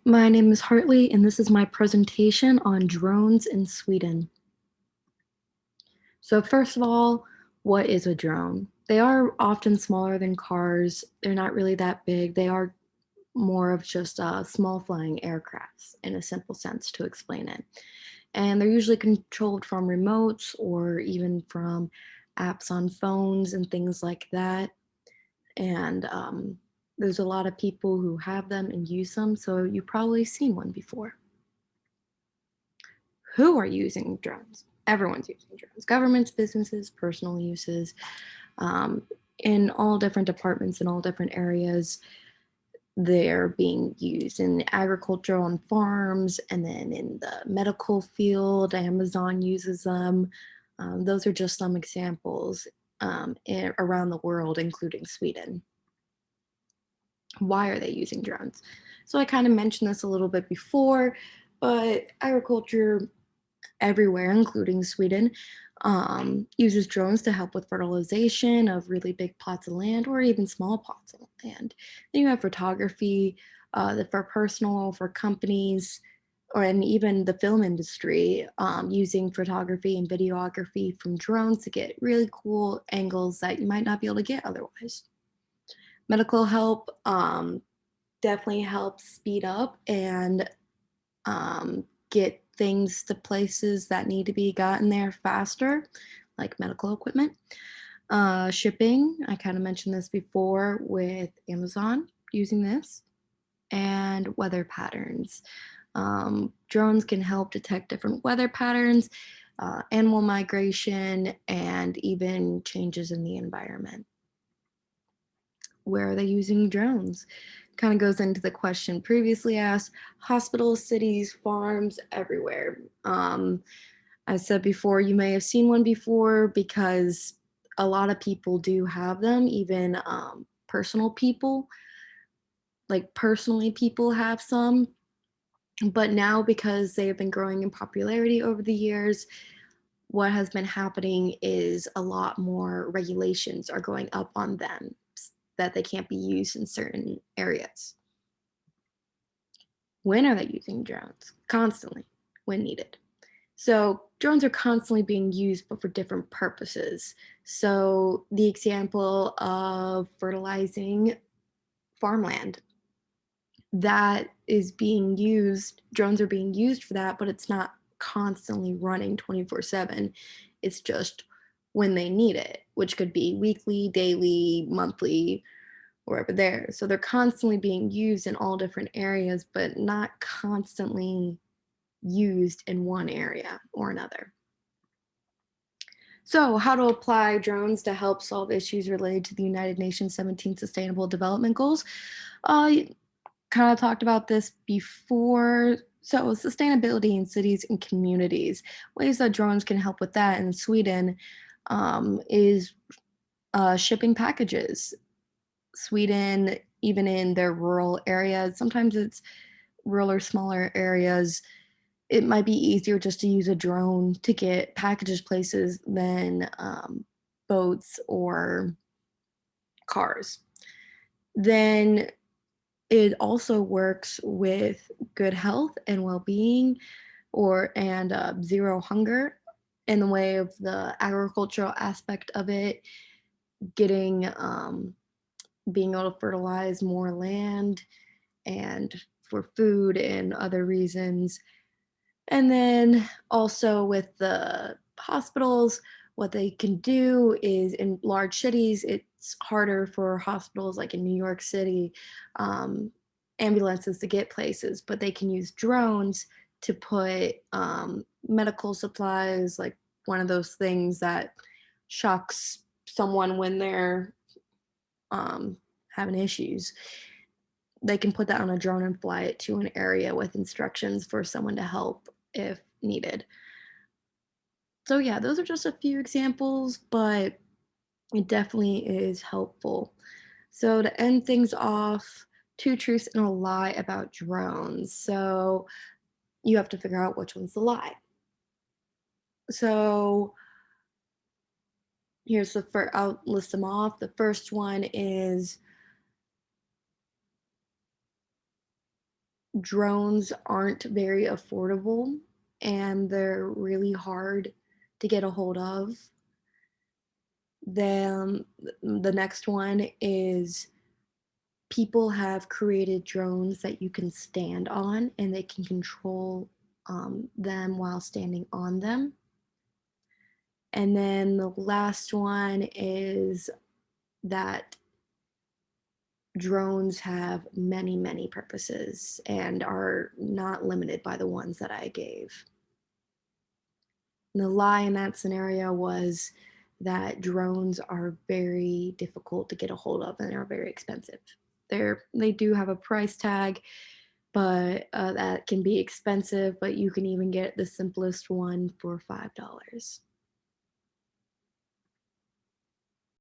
My name is Hartley, and this is my presentation on drones in Sweden. So first of all, what is a drone? They are often smaller than cars. They're not really that big. They are more of just small flying aircrafts in a simple sense to explain it. And they're usually controlled from remotes or even from apps on phones and things like that. And there's a lot of people who have them and use them, so you've probably seen one before. Who are using drones? Everyone's using drones. Governments, businesses, personal uses, um, in all different departments in all different areas. They're being used in agriculture on farms, and then in the medical field, Amazon uses them. Those are just some examples around the world, including Sweden. Why are they using drones? So I kind of mentioned this a little bit before, but agriculture everywhere, including Sweden, uses drones to help with fertilization of really big plots of land or even small plots of land. Then you have photography for personal, for companies, and even the film industry using photography and videography from drones to get really cool angles that you might not be able to get otherwise. Medical help definitely helps speed up and get things to places that need to be gotten there faster, like medical equipment. Shipping, I kind of mentioned this before with Amazon using this, and weather patterns. Drones can help detect different weather patterns, animal migration, and even changes in the environment. Where are they using drones? Kind of goes into the question previously asked: hospitals, cities, farms, everywhere. I said before, you may have seen one before because a lot of people do have them, even personal people. Like personally, people have some, but now because they have been growing in popularity over the years, what has been happening is a lot more regulations are going up on them that they can't be used in certain areas. When are they using drones? Constantly, when needed. So drones are constantly being used, but for different purposes. So the example of fertilizing farmland, that is being used, drones are being used for that, but it's not constantly running 24/7. It's just when they need it, which could be weekly, daily, monthly, wherever there. So they're constantly being used in all different areas, but not constantly used in one area or another. So, how to apply drones to help solve issues related to the United Nations 17 Sustainable Development Goals. Uh, Kind of talked about this before. So, sustainability in cities and communities. Ways that drones can help with that in Sweden is shipping packages. Sweden, even in their rural areas, sometimes it's rural or smaller areas, it might be easier just to use a drone to get packages places than boats or cars. Then it also works with good health and well-being and zero hunger in the way of the agricultural aspect of it, getting being able to fertilize more land and for food and other reasons. And then also with the hospitals, what they can do is in large cities, it's harder for hospitals like in New York City, um, ambulances to get places, but they can use drones to put medical supplies, like one of those things that shocks someone when they're um, having issues. They can put that on a drone and fly it to an area with instructions for someone to help if needed. So yeah, those are just a few examples, but it definitely is helpful. So to end things off, two truths and a lie about drones. So you have to figure out which one's the lie. So here's the first, I'll list them off. The first one is drones aren't very affordable and they're really hard to get a hold of. Then the next one is people have created drones that you can stand on and they can control them while standing on them. And then the last one is that drones have many, many purposes and are not limited by the ones that I gave. The lie in that scenario was that drones are very difficult to get a hold of and they're very expensive. They do have a price tag, but that can be expensive. But you can even get the simplest one for $5.